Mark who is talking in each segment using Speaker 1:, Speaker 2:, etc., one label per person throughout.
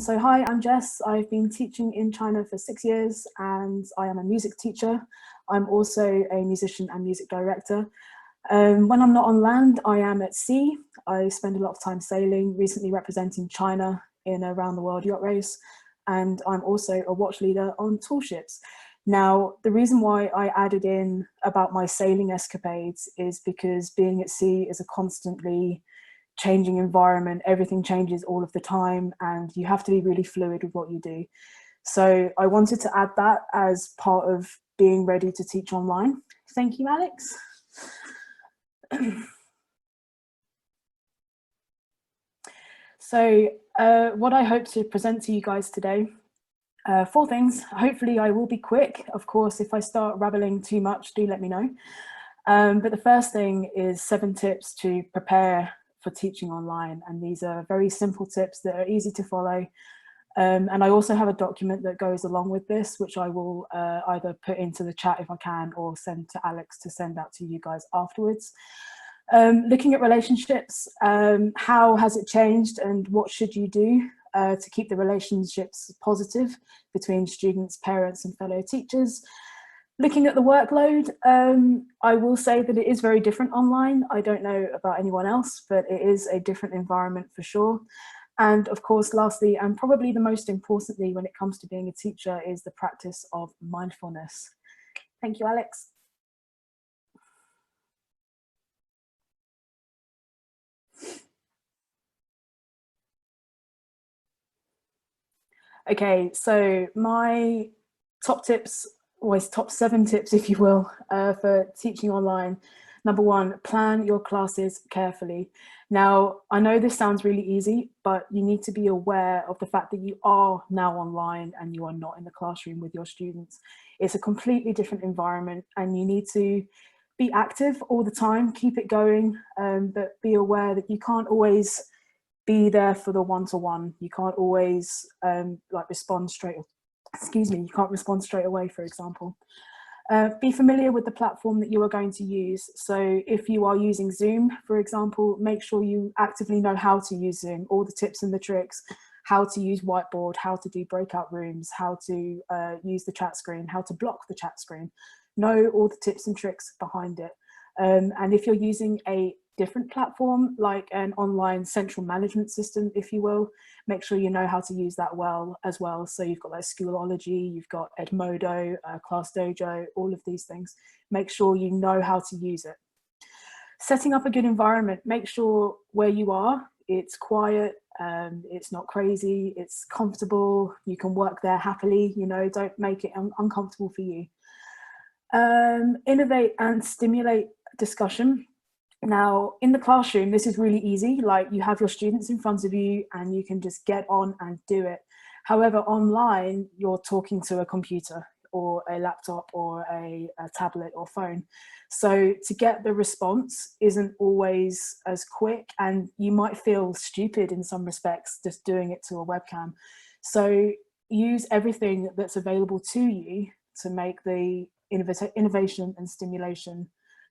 Speaker 1: So hi, I'm Jess. I've been teaching in China for 6 years and I am a music teacher. I'm also a musician and music director. When I'm not on land, I am at sea. I spend a lot of time sailing, recently representing China in a round the world yacht race. And I'm also a watch leader on tall ships. Now, the reason why I added in about my sailing escapades is because being at sea is a constantly changing environment. Everything changes all of the time and you have to be really fluid with what you do. So I wanted to add that as part of being ready to teach online. Thank you, Alex. So what I hope to present to you guys today, 4 things. Hopefully I will be quick. Of course, if I start rambling too much, do let me know. But the first thing is 7 tips to prepare for teaching online. And these are very simple tips that are easy to follow. And I also have a document that goes along with this, which I will either put into the chat if I can, or send to Alex to send out to you guys afterwards. Looking at relationships, how has it changed and what should you do to keep the relationships positive between students, parents and fellow teachers? Looking at the workload, I will say that it is very different online. I don't know about anyone else, but it is a different environment for sure. And of course, lastly, and probably the most importantly when it comes to being a teacher, is the practice of mindfulness. Thank you, Alex. Okay, so my top tips, always top 7 tips, if you will, for teaching online. Number 1, plan your classes carefully. Now, I know this sounds really easy, but you need to be aware of the fact that you are now online and you are not in the classroom with your students. It's a completely different environment and you need to be active all the time, keep it going, but be aware that you can't always be there for the one-to-one. You can't always like respond straight, you can't respond straight away, for example. Be familiar with the platform that you are going to use. So if you are using Zoom, for example, make sure you actively know how to use Zoom, all the tips and the tricks, how to use whiteboard, how to do breakout rooms, how to use the chat screen, how to block the chat screen. Know all the tips and tricks behind it. And if you're using a different platform, like an online central management system, if you will, make sure you know how to use that well as well. So you've got like Schoolology, you've got Edmodo, Class Dojo, all of these things. Make sure you know how to use it. Setting up a good environment, make sure where you are, it's quiet, it's not crazy, it's comfortable, you can work there happily, you know, don't make it uncomfortable for you. Innovate and stimulate discussion. Now, in the classroom, this is really easy. Like, you have your students in front of you and you can just get on and do it. However, online, you're talking to a computer or a laptop or a tablet or phone. So to get the response isn't always as quick, and you might feel stupid in some respects just doing it to a webcam. So use everything that's available to you to make the innovation and stimulation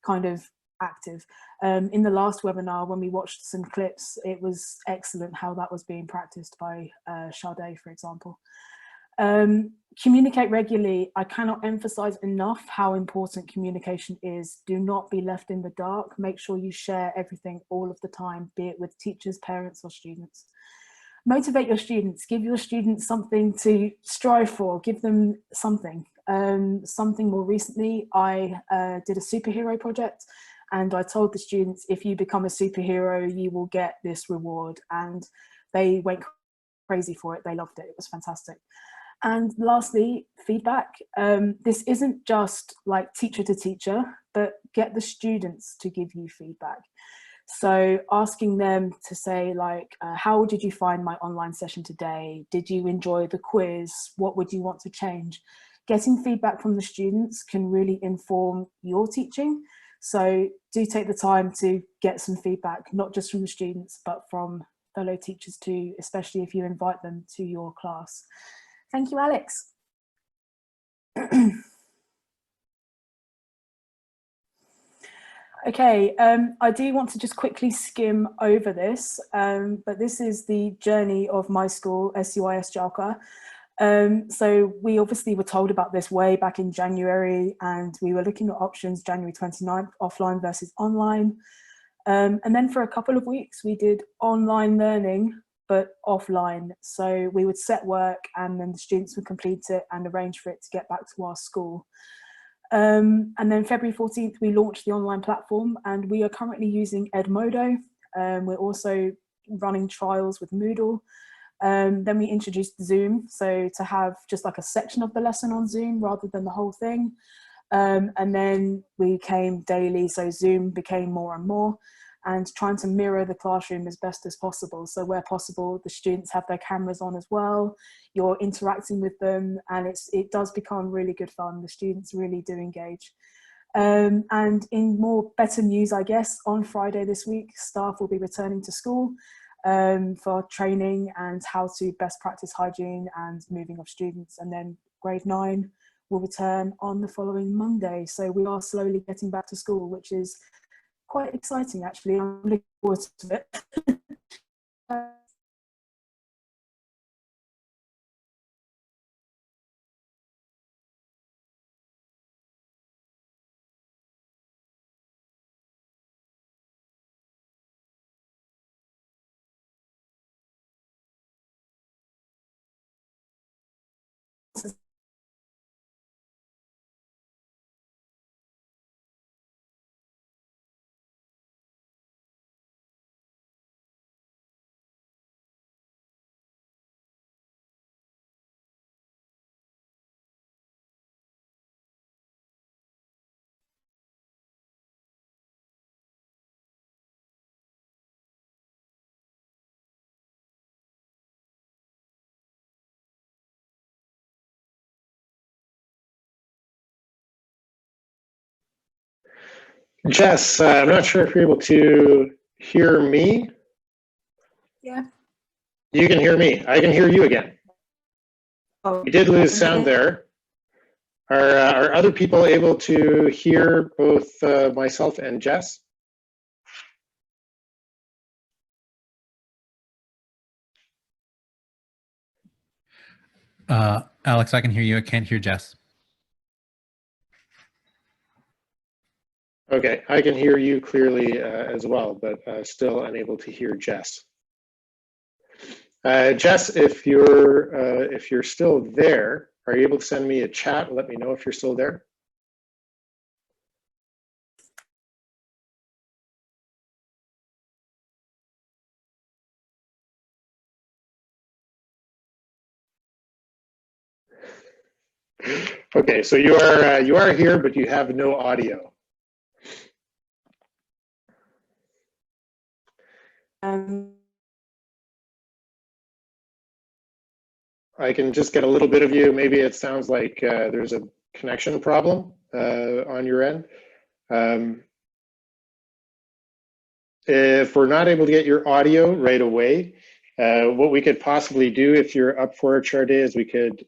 Speaker 1: kind of active. In the last webinar, when we watched some clips, it was excellent how that was being practiced by Sade, for example. Communicate regularly. I cannot emphasize enough how important communication is. Do not be left in the dark. Make sure you share everything all of the time, be it with teachers, parents, or students. Motivate your students. Give your students something to strive for. Give them something. Something more recently, I did a superhero project, and I told the students, if you become a superhero, you will get this reward. And they went crazy for it. They loved it. It was fantastic. And lastly, feedback. This isn't just like teacher to teacher, but get the students to give you feedback. So asking them to say, like, how did you find my online session today? Did you enjoy the quiz? What would you want to change? Getting feedback from the students can really inform your teaching. So do take the time to get some feedback, not just from the students, but from fellow teachers too, especially if you invite them to your class. Thank you, Alex. Okay, I do want to just quickly skim over this, but this is the journey of my school, SUIS Jalka. So we obviously were told about this way back in January, and we were looking at options January 29th, offline versus online. And then for a couple of weeks, we did online learning, but offline. So we would set work and then the students would complete it and arrange for it to get back to our school. And then February 14th, we launched the online platform and we are currently using Edmodo. We're also running trials with Moodle. Then we introduced Zoom, so to have just like a section of the lesson on Zoom rather than the whole thing. And then we came daily, so Zoom became more and more, and trying to mirror the classroom as best as possible. So where possible, the students have their cameras on as well, you're interacting with them, and it does become really good fun. The students really do engage. And in more better news, I guess, on Friday this week, staff will be returning to school for training and how to best practice hygiene and moving of students. And then grade 9 will return on the following Monday. So we are slowly getting back to school, which is quite exciting, actually. I'm looking forward to it.
Speaker 2: Jess, I'm not sure if you're able to hear me.
Speaker 1: Yeah.
Speaker 2: You can hear me. I can hear you again.
Speaker 1: Oh,
Speaker 2: We did lose sound there. Are other people able to hear both myself and Jess?
Speaker 3: Alex, I can hear you. I can't hear Jess.
Speaker 2: Okay, I can hear you clearly as well, but still unable to hear Jess. Jess, if you're still there, are you able to send me a chat? Let me know if you're still there. Okay, so you are here, but you have no audio. I can just get a little bit of you. Maybe it sounds like there's a connection problem on your end. If we're not able to get your audio right away, what we could possibly do, if you're up for it, Charday, is we could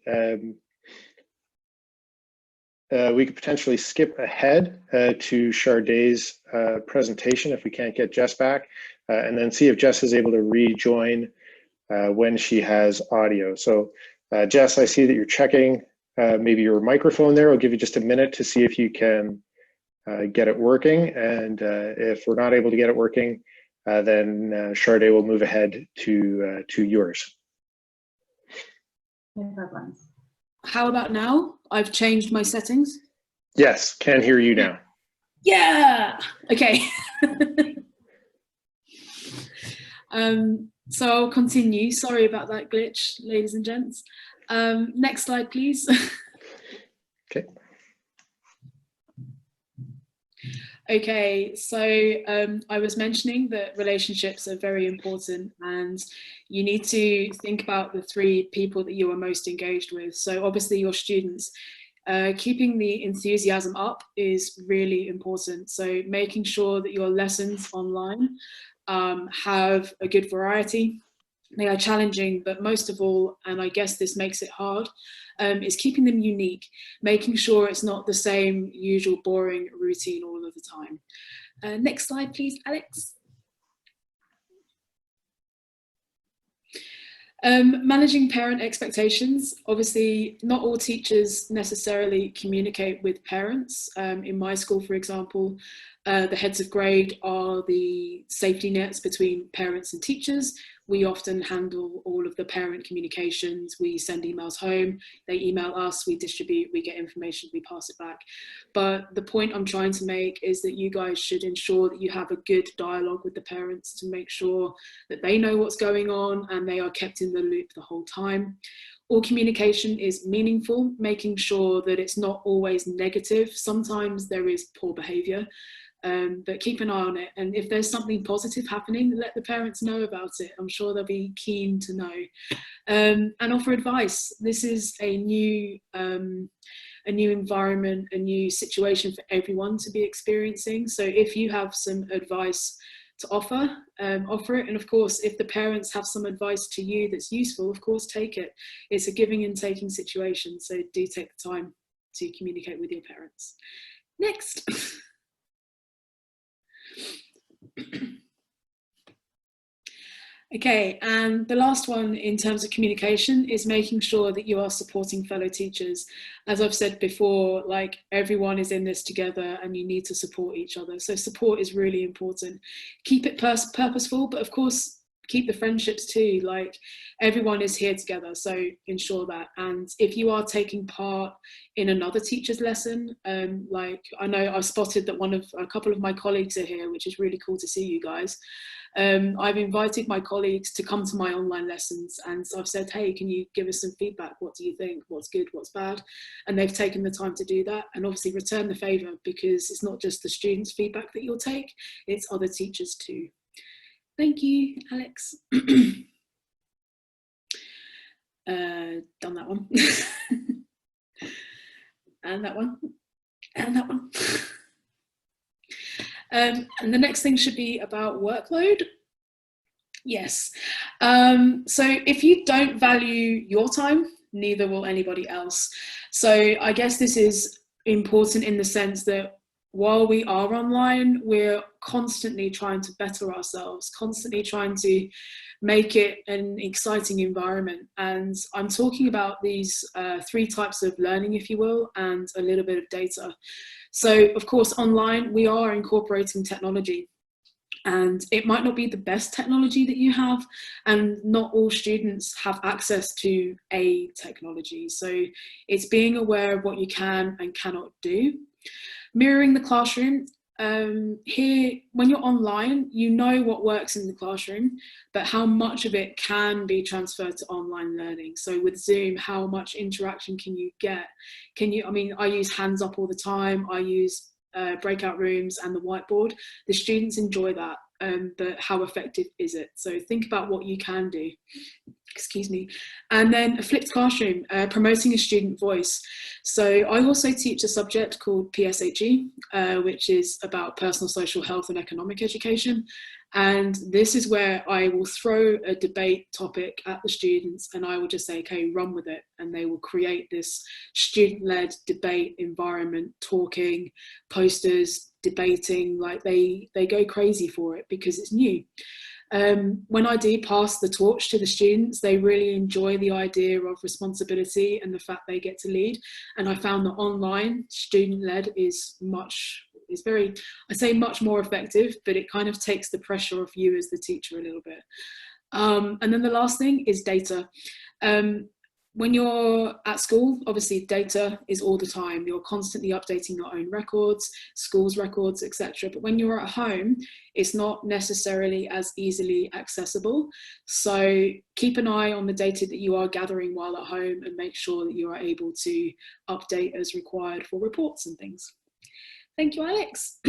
Speaker 2: potentially skip ahead to Charday's presentation if we can't get Jess back, and then see if Jess is able to rejoin when she has audio. So Jess, I see that you're checking maybe your microphone there. I'll give you just a minute to see if you can get it working. And if we're not able to get it working, then Charday will move ahead to yours.
Speaker 4: No problem.
Speaker 1: how about now? I've changed my settings.
Speaker 2: Yes, can hear you now.
Speaker 1: Yeah. Okay. So I'll continue. Sorry about that glitch, ladies and gents. Next slide, please.
Speaker 2: Okay.
Speaker 1: Okay, so I was mentioning that relationships are very important and you need to think about the 3 people that you are most engaged with. So obviously your students, keeping the enthusiasm up is really important. So making sure that your lessons online have a good variety. They are challenging, but most of all, and I guess this makes it hard, is keeping them unique, making sure it's not the same usual boring routine all of the time.
Speaker 4: Next slide, please, Alex. Managing parent expectations. Obviously, not all teachers necessarily communicate with parents. In my school, for example, the heads of grade are the safety nets between parents and teachers. We often handle all of the parent communications. We send emails home, they email us, we distribute, we get information, we pass it back. But the point I'm trying to make is that you guys should ensure that you have a good dialogue with the parents to make sure that they know what's going on and they are kept in the loop the whole time. All communication is meaningful, making sure that it's not always negative. Sometimes there is poor behaviour. But keep an eye on it, and if there's something positive happening, let the parents know about it. I'm sure they'll be keen to know, and offer advice. This is a new environment, a new situation for everyone to be experiencing. So if you have some advice to offer, offer it. And of course, if the parents have some advice to you that's useful, of course, take it. It's a giving and taking situation. So do take the time to communicate with your parents. Next. Okay, and the last one in terms of communication is making sure that you are supporting fellow teachers. As I've said before, like, everyone is in this together and you need to support each other. So support is really important. Keep it purposeful, but of course, keep the friendships too. Like, everyone is here together, so ensure that. And if you are taking part in another teacher's lesson, like, I know I've spotted that a couple of my colleagues are here, which is really cool to see you guys. I've invited my colleagues to come to my online lessons, and so I've said, hey, can you give us some feedback? What do you think? What's good? What's bad? And they've taken the time to do that, and obviously return the favour, because it's not just the students' feedback that you'll take, it's other teachers too. Thank you, Alex. Done that one. And that one. And that one. And the next thing should be about workload. Yes. So if you don't value your time, neither will anybody else. So I guess this is important in the sense that while we are online, we're constantly trying to better ourselves, constantly trying to make it an exciting environment. And I'm talking about these 3 types of learning, if you will, and a little bit of data. So of course, online, we are incorporating technology, and it might not be the best technology that you have, and not all students have access to a technology. So it's being aware of what you can and cannot do. Mirroring the classroom. Here, when you're online, you know what works in the classroom, but how much of it can be transferred to online learning. So with Zoom, how much interaction can you get? I mean, I use hands up all the time. I use breakout rooms and the whiteboard. The students enjoy that, but how effective is it? So think about what you can do. Excuse me. And then a flipped classroom, promoting a student voice. So I also teach a subject called PSHE, which is about personal, social, health and economic education. And this is where I will throw a debate topic at the students, and I will just say, okay, run with it. And they will create this student-led debate environment, talking, posters, debating, like they go crazy for it because it's new. When I do pass the torch to the students, they really enjoy the idea of responsibility and the fact they get to lead. And I found that online student-led is very, I say much more effective, but it kind of takes the pressure off you as the teacher a little bit. And then the last thing is data. When you're at school, obviously data is all the time. You're constantly updating your own records, schools records, etc. But when you're at home, it's not necessarily as easily accessible. So keep an eye on the data that you are gathering while at home and make sure that you are able to update as required for reports and things. Thank you, Alex.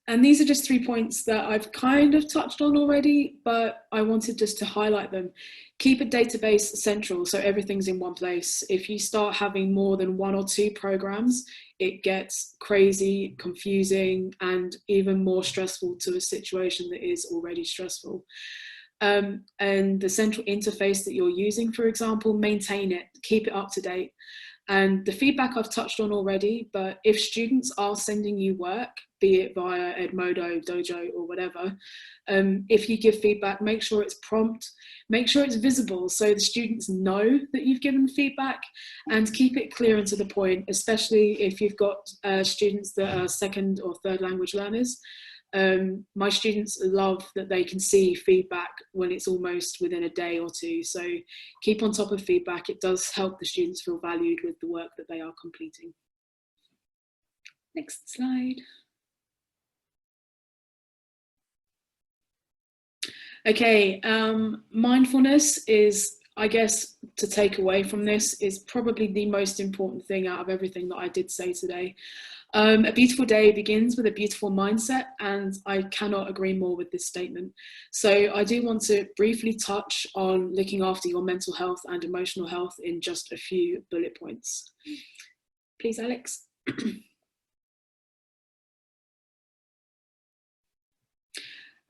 Speaker 4: And these are just 3 points that I've kind of touched on already, but I wanted just to highlight them. Keep a database central, so everything's in one place. If you start having more than 1 or 2 programs, it gets crazy, confusing, and even more stressful to a situation that is already stressful. And the central interface that you're using, for example, maintain it, keep it up to date. And the feedback I've touched on already, but if students are sending you work, be it via Edmodo, Dojo, or whatever, if you give feedback, make sure it's prompt, make sure it's visible so the students know that you've given feedback, and keep it clear and to the point, especially if you've got students that are second or third language learners. My students love that they can see feedback when it's almost within a day or two. So keep on top of feedback. It does help the students feel valued with the work that they are completing. Next slide. Okay, mindfulness is, I guess, to take away from this, is probably the most important thing out of everything that I did say today. A beautiful day begins with a beautiful mindset, and I cannot agree more with this statement. So I do want to briefly touch on looking after your mental health and emotional health in just a few bullet points. Please, Alex.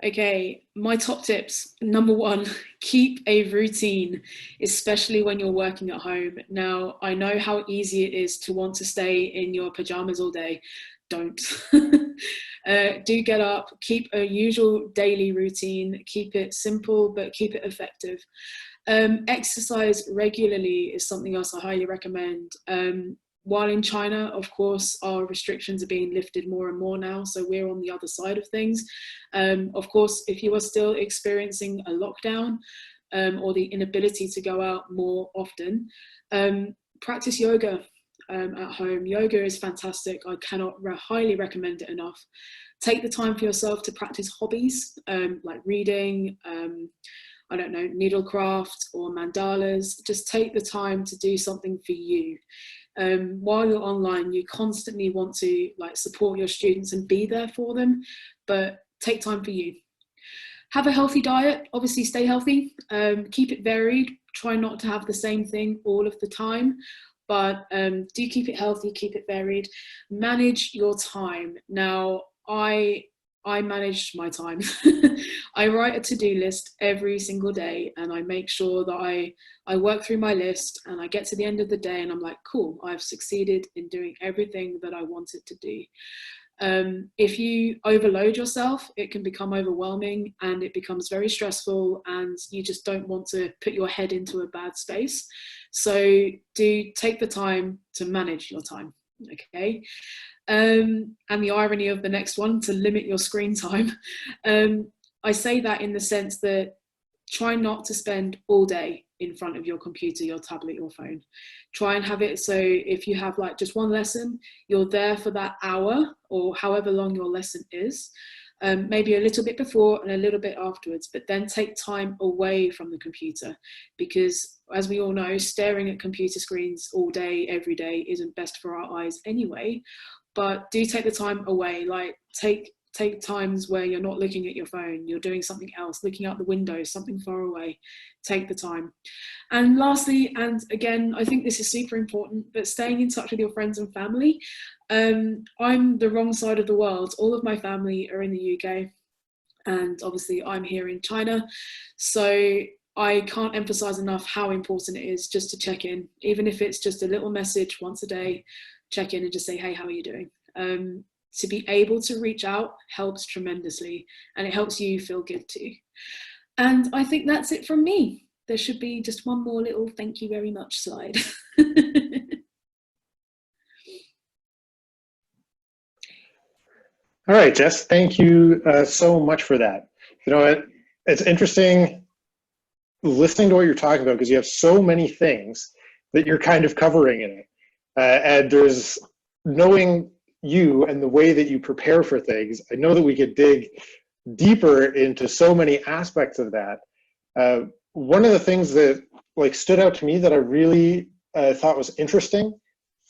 Speaker 4: Okay, my top tips. Number one, keep a routine, especially when you're working at home. Now, I know how easy it is to want to stay in your pajamas all day. Don't. Do get up, keep a usual daily routine, keep it simple, but keep it effective. Exercise regularly is something else I highly recommend. While in China, of course, our restrictions are being lifted more and more now, so we're on the other side of things. Of course, if you are still experiencing a lockdown or the inability to go out more often, practice yoga at home. Yoga is fantastic. I cannot highly recommend it enough. Take the time for yourself to practice hobbies like reading, I don't know, needlecraft or mandalas. Just take the time to do something for you. While you're online, you constantly want to support your students and be there for them, but take time for you. Have a healthy diet, obviously stay healthy, keep it varied, try not to have the same thing all of the time, but do keep it healthy, keep it varied. Manage your time. Now, I manage my time. I write a to-do list every single day, and I make sure that I work through my list, and I get to the end of the day and I'm like, cool, I've succeeded in doing everything that I wanted to do. If you overload yourself, it can become overwhelming and it becomes very stressful, and you just don't want to put your head into a bad space. So do take the time to manage your time, okay? And the irony of the next one, to limit your screen time. I say that in the sense that try not to spend all day in front of your computer, your tablet, your phone. Try and have it so if you have just one lesson, you're there for that hour or however long your lesson is, maybe a little bit before and a little bit afterwards, but then take time away from the computer, because as we all know, staring at computer screens all day, every day isn't best for our eyes anyway. But do take the time away, take times where you're not looking at your phone, you're doing something else, looking out the window, something far away. Take the time. And lastly, and again, I think this is super important, but staying in touch with your friends and family. I'm the wrong side of the world. All of my family are in the UK, and obviously I'm here in China. So I can't emphasize enough how important it is just to check in, even if it's just a little message once a day. Check in and just say, hey, how are you doing? To be able to reach out helps tremendously, and it helps you feel good too. And I think that's it from me. There should be just one more little thank you very much slide.
Speaker 2: All right, Jess, thank you so much for that. You know, it's interesting listening to what you're talking about, because you have so many things that you're kind of covering in it. And there's, knowing you and the way that you prepare for things, I know that we could dig deeper into so many aspects of that. One of the things that stood out to me that I really thought was interesting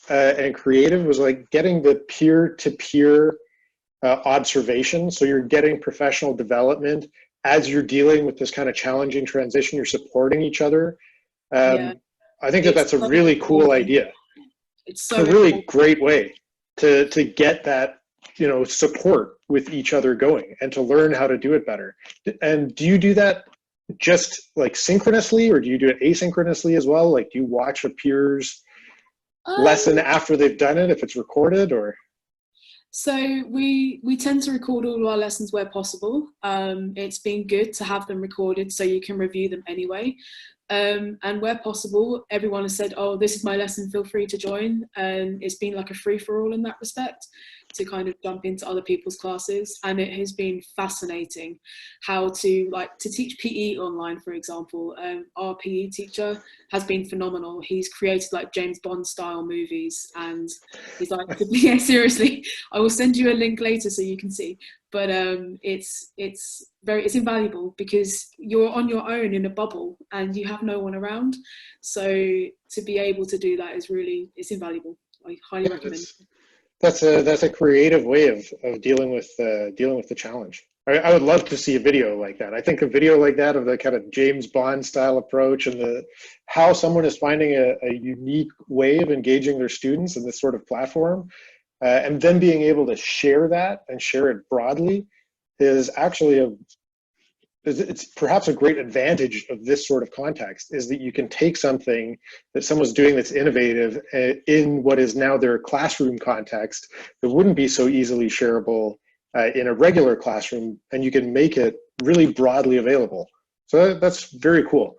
Speaker 2: and creative was getting the peer-to-peer observation. So you're getting professional development as you're dealing with this kind of challenging transition. You're supporting each other.
Speaker 4: Yeah.
Speaker 2: I think that's a really cool idea.
Speaker 4: It's so
Speaker 2: a really great way to get that, support with each other going and to learn how to do it better. And do you do that just synchronously, or do you do it asynchronously as well? Do you watch a peers lesson after they've done it if it's recorded, or?
Speaker 4: So we tend to record all of our lessons where possible. It's been good to have them recorded so you can review them anyway. And where possible, everyone has said, oh, this is my lesson, feel free to join. And it's been like a free-for-all in that respect, to kind of jump into other people's classes. And it has been fascinating how to teach PE online, for example. Our PE teacher has been phenomenal. He's created like James Bond style movies, and he's like, yeah, seriously, I will send you a link later so you can see. But it's invaluable because you're on your own in a bubble and you have no one around. So to be able to do that it's invaluable. I highly recommend it.
Speaker 2: That's a creative way of dealing with the challenge. I would love to see a video like that. I think a video like that of the kind of James Bond style approach and how someone is finding a unique way of engaging their students in this sort of platform, and then being able to share that and share it broadly is actually it's perhaps a great advantage of this sort of context, is that you can take something that someone's doing that's innovative in what is now their classroom context that wouldn't be so easily shareable in a regular classroom, and you can make it really broadly available. So that's very cool.